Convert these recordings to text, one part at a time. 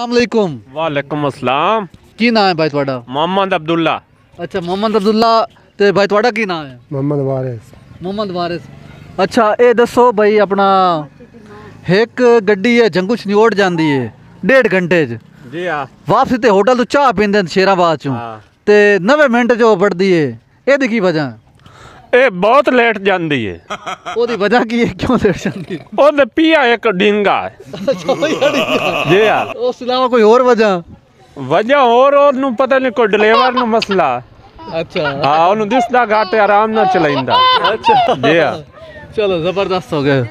अस्सलामुअलैकुम। वालेकुम अस्सलाम। की नाम है भाई थोड़ा? मोहम्मद अब्दुल्ला। अच्छा मोहम्मद अब्दुल्ला। ते भाई थोड़ा की नाम है? मोहम्मद वारिस। मोहम्मद वारिस। अच्छा ये दसो भाई अपना एक गड्डी है जंगू छनियोड़ जाती है 1.5 घंटे जी हाँ। वापसी ते होटल तो चाह पींदे शेराबाद चों ते 90 मिनट जो बढ़ती है ये की वजह? ये बहुत लेट जाती है। ओदी वजह की है क्यों लेट जाती है? ओदे पिया एक डिंगा है। जी हाँ। उस अलावा कोई और वजह? वजह और ओनू पता नहीं कोई ड्राइवर नु मसला। अच्छा हाँ ओनू दिसदा घाटे आराम ना चलाइंदा। अच्छा जी हाँ। चलो जबरदस्त हो गए।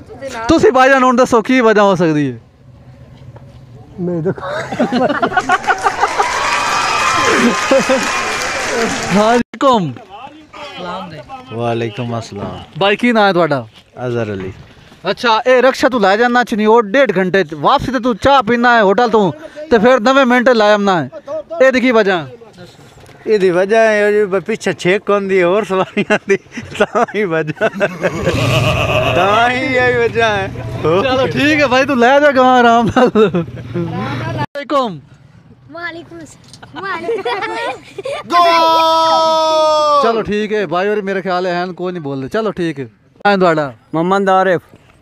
तुसी भाईजान हुण दसो की वजह हो सकती है? मैं तो हाँ जी वालेकुम अस्सलाम। भाई की नाम है थोड़ा? अजहर अली। अच्छा ए रक्षा तू लै जाना छनियोड़ 1.5 घंटे वापसी ते तू चाह पीना है होटल तू ते फिर 90 मिनट लै आना है ए की वजह? इदी वजह है जी पीछे छेक कौन दी और सवारियां दी ताही वजह ताही यही वजह है। चलो ठीक है भाई तू ले जा कहां आराम नाल। वालेकुम। चलो ठीक है भाई और मेरे ख्याल है कोई नहीं बोल रहे। चलो ठीक है। थोड़ा? मोहम्मद आरिफ।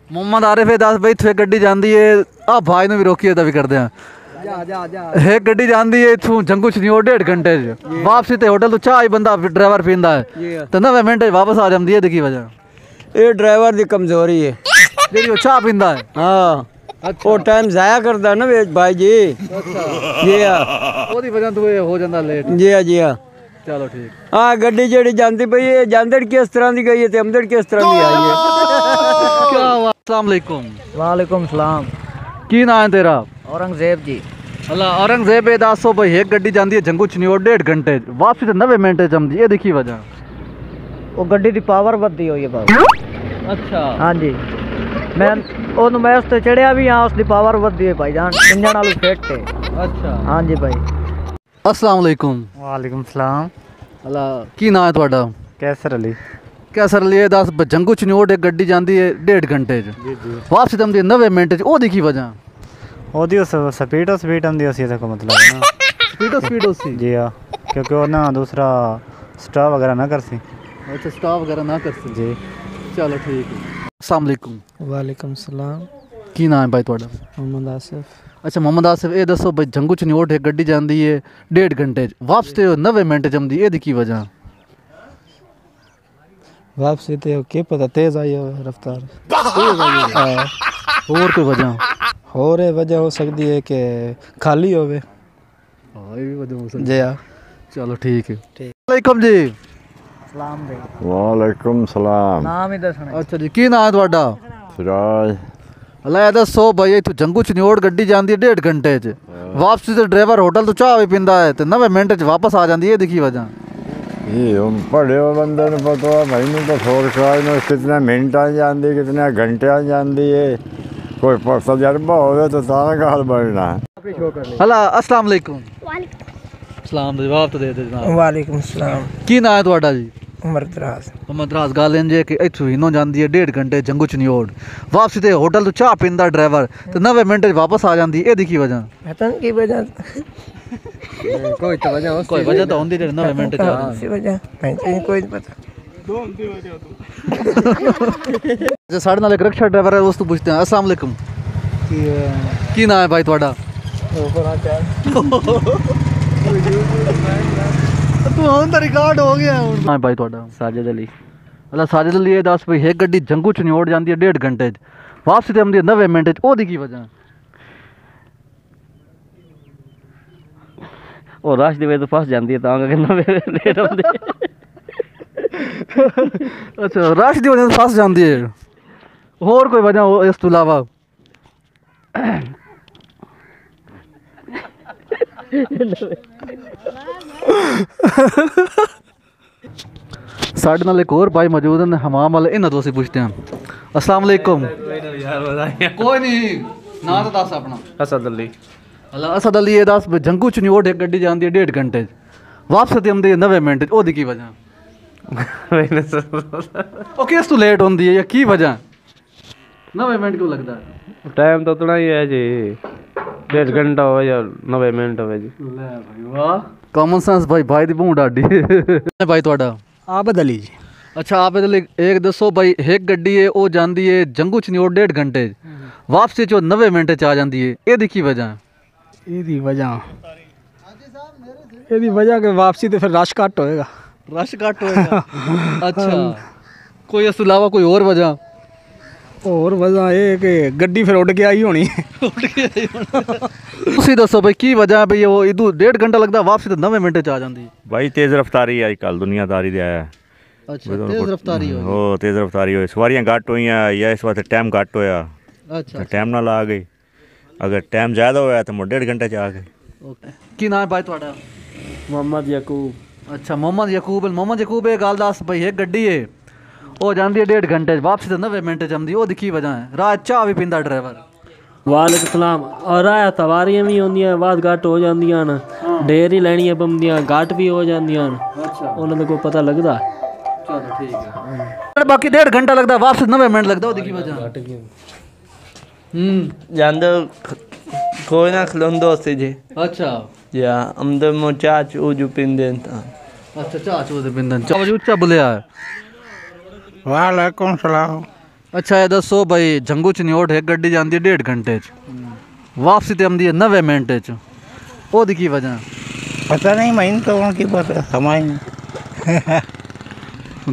मोहम्मद आरिफ है दस भाई थे गड्डी जाती है आ भाई ने भी रोकी है भी करते हैं एक गड्डी जाती है इथू जंगू छनियोड़ 1.5 घंटे वापसी ते होटल तो चाह ही बंदा ड्राइवर पींदा है तो 90 मिनट वापस आ जाती है की वजह? ये ड्राइवर दी कमजोरी है जी चाह पींदा है। हाँ अच्छा वो टाइम जाया करदा ना भाई जी। अच्छा जी हाँ ओदी वजह तो ये हो जाता लेट। जी हाँ जी हाँ। चलो ठीक। हाँ गड्डी जेड़ी जाती पई है जांदड़ किस तरह की गई है ते अमदड़ किस तरह की आई है। क्या हुआ? अस्सलाम वालेकुम। वालेकुम सलाम। की नाम है तेरा? औरंगजेब जी। अल्लाह औरंगजेब ए दसो भाई एक गड्डी जाती है जंगू छनियोड़ 1.5 घंटे वापसी ते 90 मिनट जमदी ये देखी वजह? वो गड्डी दी पावर बढ़ी हुई है बाबू। अच्छा हाँ जी मैं उस ते चढ़िया भी हाँ उसकी पावर बढ़ी है भाईजान इंजन वाली फिट है। अच्छा हाँ जी भाई। अस्सलाम वालेकुम। वालेकुम सलाम। अल्लाह की नाम है थोड़ा? कैसर अली। कैसर लिए दस जंगू छनियोड़ एक गड्डी जाती है 1.5 घंटे वापसी ते आंदी 90 मिनट ओ देखी वजह? ओदी स्पीड आंदी उसी का मतलब है ना। स्पीड उसी जी हाँ क्योंकि वो ना दूसरा स्टॉप वगैरह ना कर सी। अच्छा स्टॉप वगैरह ना कर सी जी। चलो ठीक है। अस्सलाम वालेकुम। वालेकुम सलाम। की नाम है भाई थोड़ा? मोहम्मद आसिफ। अच्छा मोहम्मद आसिफ ये दसो भाई जंगू छनियोड़ एक गड्डी जाती है 1.5 घंटे वापस ते 90 मिनट जमदी ये की वजह? वापसी ते के पता तेज आई हो रफ्तार। और कोई वजह? और वजह हो सकती है कि खाली होवे। हां ये भी वजह हो सकती जी हाँ। चलो ठीक है। वालेकुम जी। सलाम भाई। वालेकुम सलाम। नाम ही दसना। अच्छा जी की नाम है थोड़ा? सिराज। अल्लाह ये दसो भाई इतों जंगू छनियोड़ गड्डी जाती है 1.5 घंटे वापसी ते ड्राइवर होटल तो चाह भी पींदा है तो 90 मिनट वापस आ जाती है देखी वजह? ये हम बड़े बंदे ने पता भाई ने तो फोर कराई ने कितने मिनट आ जाती कितने घंटे आ जाती है कोई तजर्बा हो तो सारा गाल बढ़ना है। अल्लाह अस्सलाम वालेकुम। सलाम जवाब तो दे दे जनाब। वालेकुम सलाम। की नाम है थोड़ा जी? उमर दराज। उमर दराज गल इंज है कि इथों हिनो जाती है 1.5 घंटे जंगू छनियोड़ वापसी ते होटल तो चाह पींदा ड्राइवर तो 90 मिनट वापस आ जाती है देखी वजह? पता की वजह कोई तो होंदी 90 मिनट वजह कोई पता। अच्छा साढ़े नाल एक रक्षा ड्राइवर है उसको पूछते हैं। अस्सलाम वालेकुम। की नाम है भाई थोड़ा? तू हुन तो रिकॉर्ड हो गया हुन। हां भाई थोड़ा? साजिद अली। अल्लाह साजिद अली ये दस भाई एक गड्डी जंगू छनियोड़ जाती है 1.5 घंटे वापसी ते आंदी 90 मिनट ओ दी की वजह? और रश दी वजह तो फस जाती है तां करके लेट आंदे। अच्छा रश दी वजह फस जाती है और कोई वजह इस तो अलावा? साढ़े नाल एक और भाई मौजूद हैं हमाम वाले इन्हां तो पूछते हैं। अस्सलाम वालेकुम। कोई नहीं ना तो दस अपना। असद अली। अल्लाह असद अली ये दस जंगू छनियोड़ एक गड्डी जाती है 1.5 घंटे वापस ते आंदी 90 मिनट ओ दी की वजह? ओ किस तो लेट होंदी है या की वजह? 90 मिनट क्यों लगता है? टाइम तो उतना ही है जी। 1.5 घंटा हो या 90 मिनट हो जी। वाह कॉमन सेंस भाई भाई दी भूं डाडी भाई ਤੁਹਾਡਾ आबद अली जी अच्छा आप एक दसो भाई एक गड्डी है वो जाती है जंगू च नहीं 1.5 घंटे वापसी चो 90 मिनट च आ जाती है ये की वजह ਇਹਦੀ ਵਜ੍ਹਾ ਕਿ ਵਾਪਸੀ ਤੇ ਫਿਰ ਰਸ਼ ਘੱਟ ਹੋਏਗਾ रश घट होएगा अच्छा कोई इस अलावा कोई और वजह ਹੋਰ ਵਜ੍ਹਾ ਇਹ ਕਿ ਗੱਡੀ ਫਿਰ ਉੱਡ ਕੇ ਆਈ ਹੋਣੀ ਤੁਸੀਂ ਦੱਸੋ ਭਾਈ ਕੀ ਵਜ੍ਹਾ ਭਈ ਉਹ ਇਦੋਂ 1.5 ਘੰਟਾ ਲੱਗਦਾ ਵਾਪਸੀ ਤੇ 90 ਮਿੰਟ ਚ ਆ ਜਾਂਦੀ भाई तेज़ रफ्तारी अजकल दुनियादारी दे आया अच्छा तेज रफ्तारी हो हो तेज़ रफ्तारी हो सवारियां घट हुई या इस वास्ते टाइम घट होया अच्छा टाइम नाल आ गई अगर टाइम ज़्यादा होया तो मुड़ 1.5 घंटे च आ गए ओके की नाम है भाई ਤੁਹਾਡਾ मोहम्मद यकूब। अच्छा मोहम्मद यकूब ਇਹ ਗੱਲ ਦੱਸ ਭਾਈ ਇੱਕ ਗੱਡੀ ਹੈ ਉਹ ਜਾਂਦੀ ਹੈ 1.5 ਘੰਟੇ ਚ ਵਾਪਸੀ ਤੇ 90 ਮਿੰਟ ਚ ਆਉਂਦੀ ਉਹਦੀ ਕੀ ਵਜ੍ਹਾ ਹੈ ਰਾਤ ਚਾਹ ਵੀ ਪੀਂਦਾ ਡਰਾਈਵਰ वालेकुम सलाम और आया सवारियां भी होंदियां बात घट हो जांदियां न ढेर ही लैनियां पौंदियां घट भी हो जांदियां न अच्छा उन्हां दा कोई पता लगदा चलो ठीक है बाकी 1.5 घंटा लगता वापस 90 मिनट लगता ਉਹਦੀ ਕੀ ਵਜ੍ਹਾ ਜਾਂਦੇ ਕੋਈ ਨਾ ਖਲੋਂਦੋ ਸੀ ਜੀ अच्छा ਜਾਂ ਅੰਦਰ ਮੋਚਾਚ ਉਹ ਜੋ ਪਿੰਦੇ ਤਾਂ अच्छा चाह चो दे बिंदन चाह उच्चा बुलिया है वालेकुम सलाम अच्छा ये दसो भाई जंगू च नियोट है गड्डी जाती है 1.5 घंटे च वापसी ते आंदी है 90 मिनट च ओदी की वजह पता नहीं मैंने तो उनकी पता समझ नहीं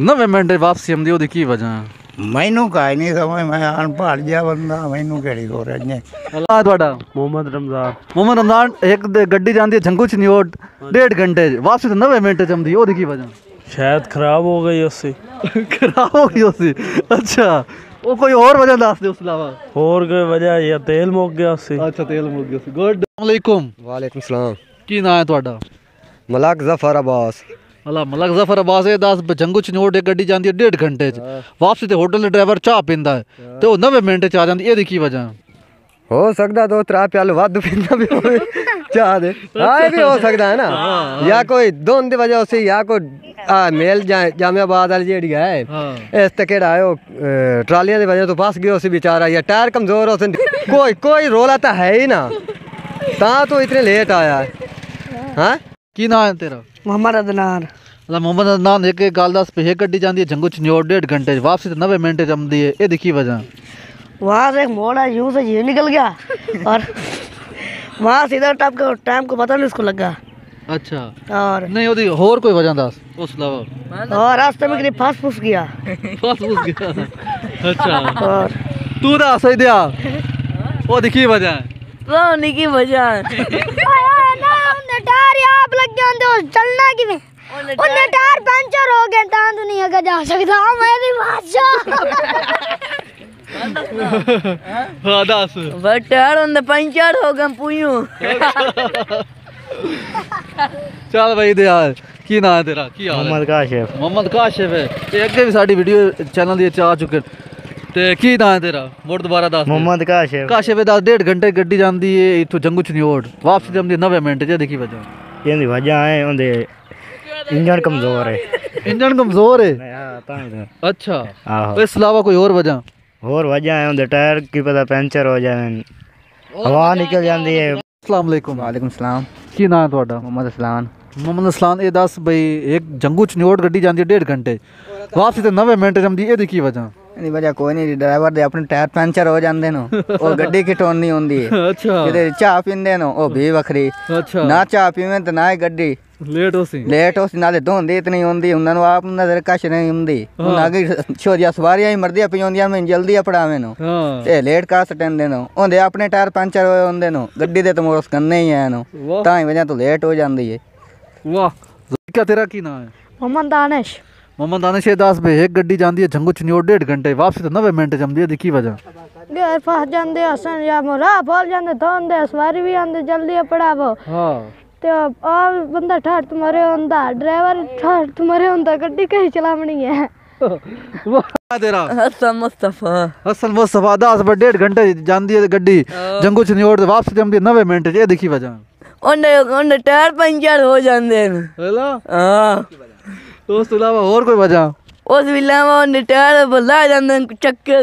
90 मिनट वापसी आंदी ओदी की वजह मैनू का नहीं समझ मैं अनपढ़ जा बंदा मैनू केड़ी हो रही अल्लाह ਤੁਹਾਡਾ मोहम्मद रमजान। मोहम्मद रमजान एक गड्डी जाती है जंगू च नियोट 1.5 घंटे च वापसी ते 90 मिनट च आंदी ओदी की वजह शायद खराब हो गई उससे। खराब हो गई उसी अच्छा वो कोई और वजह दस दे उस अलावा और कोई वजह या तेल मुक गया उससे। अच्छा तेल मुक गया गुड वालेकुम वालेकुम सलाम की नाम है ਤੁਹਾਡਾ मलक जफर अब्बास अला मलक जफर अब्बास ये 10 जंगू च नोट एक गड्डी जाती है 1.5 घंटे च वापसी ते होटल ड्राइवर चाह पींदा है ते वो 90 मिनट च आ जाती ये की वजह हो सकता 2-3 प्याल वाद पींदा भी होवे चाह दे हाँ ये भी हो सकता है ना या कोई धुंध की वजह से या कोई मेल जामियाबाद वाली जेड़ी है इस ते केड़ा है वो ट्रालियां की वजह तो फस गयो सी बेचारा या टायर कमजोर हो कोई रोला तो है ही ना ता तो इतने लेट आया है हाँ की नाम है तेरा मोहम्मद अदनान अला मोहम्मद अदनान एक गल दस पे गड्डी जाती है जंगू च नियोट 1.5 घंटे वापसी ते 90 मिनट च आंदी है ये की वजह वहाँ से एक मोड़ है यूँ से ये निकल गया और वहाँ सीधा टाइम को पता नहीं उसको लगा अच्छा और नहीं ओदी और कोई वजह दस उस अलावा और रास्ते में कहीं फंस फूस गया फंस फूस गया अच्छा और तू दा सही दिया ओदी की वजह है रोने की वजह टायर आप लग गए तो चलना कि उन्हें टायर पंचर हो गए ता दुनिया का जा सकता मेरी बादशाह हाँ दस टायर उन्हें पंचर हो गए पुयू चल भाई दे यार की नाम है तेरा की हाल है मोहम्मद काशिफ मोहम्मद काशिफ है ते अगे भी साडी वीडियो चैनल दी आ चुके ते की नाम है तेरा मुड़ दोबारा दस मोहम्मद काशिफ काशिफ 1.5 घंटे गड्डी जाती है इथों जंगू च नियोट वापसी ते आंदी 90 मिनट च देखी वजह ਇਹਦੀ ਵਜ੍ਹਾ ਹੈ ਉਹਦੇ इंजन कमजोर है इंजन कमजोर है अच्छा आहो इस अलावा कोई और वजह और वजह है ਉਹਦੇ टायर की पता पंचर हो जाए हवा निकल जाती है अस्सलाम वालेकुम वालेकुम सलाम की नाम है ਤੁਹਾਡਾ मोहम्मद असलान मोहम्मद असलान ये दस भाई एक जंगू च नियोट गड्डी जाती है 1.5 घंटे वापसी ते 90 मिनट च आंदी ये की वजह ਇਹਦੀ ਵਜ੍ਹਾ ਕੋਈ ਨਹੀਂ ਡਰਾਈਵਰ ਦੇ ਆਪਣੇ ਟਾਇਰ ਪੈਂਚਰ ਹੋ ਜਾਂਦੇ ਨੇ ਉਹ ਗੱਡੀ ਕਿਟੋਨ ਨਹੀਂ ਹੁੰਦੀ अच्छा ਜਿਹਦੇ ਚਾਹ ਪੀਂਦੇ ਨੇ ਉਹ ਵੀ ਵੱਖਰੀ अच्छा ਨਾ ਚਾਹ ਪੀਵੇਂ ਤੇ ਨਾ ਹੀ ਗੱਡੀ लेट हो सी ਲੇਟ ਉਸ ਨਾਲੇ ਧੁੰਦ ਇਤਨੀ ਹੁੰਦੀ ਉਹਨਾਂ ਨੂੰ ਆਪ ਨਜ਼ਰ ਕਸ਼ ਨਹੀਂ ਹੁੰਦੀ ਉਹਨਾਂ ਅੱਗੇ ਛੋਰੀਆਂ ਸਵਾਰੀਆਂ ਹੀ ਮਰਦੀਆਂ ਪਈ ਹੁੰਦੀਆਂ ਮੈਂ ਜਲਦੀ ਪੜਾਵੇਂ ਨੂੰ हाँ ਤੇ ਲੇਟ ਕਾ ਸਟੈਂਦੇ ਨੇ ਉਹਦੇ ਆਪਣੇ ਟਾਇਰ ਪੰਚਰ ਹੋਏ ਹੁੰਦੇ ਨੇ ਗੱਡੀ ਦੇ ਤਾਂ ਮੋਰਸ ਕਰਨੇ ਹੀ ਆਏ ਨੇ ਤਾਂ ਹੀ ਵਜ੍ਹਾ ਤੋਂ ਲੇਟ ਹੋ ਜਾਂਦੀ ਹੈ वाह क्या तेरा की नाम है मोहम्मद दानिश मोहम्मद दानिश दास भाई एक गड्डी जाती है जंगू च नियोट 1.5 घंटे वापसी ते 90 मिनट च आंदी है की वजह घर फस जाते हसन या राह बोल जाते धोंदे सवारी भी आते जल्दी पड़ावो हाँ तो और बंदा ठाठ तुम्हारे होंदा ड्राइवर ठाठ तुम्हारे होंदा गड्डी कहीं चलावनी है तेरा हसन मुस्तफा हसन मुस्तफा दास भाई 1.5 घंटे जाती है गड्डी जंगू च नियोट वापसी ते आंदी 90 मिनट च ये की वजह उन्हें टायर पंचर हो जाते हैं हेलो हाँ उस अलावा और कोई वजह उस विला में टायर भुला जाते चक्के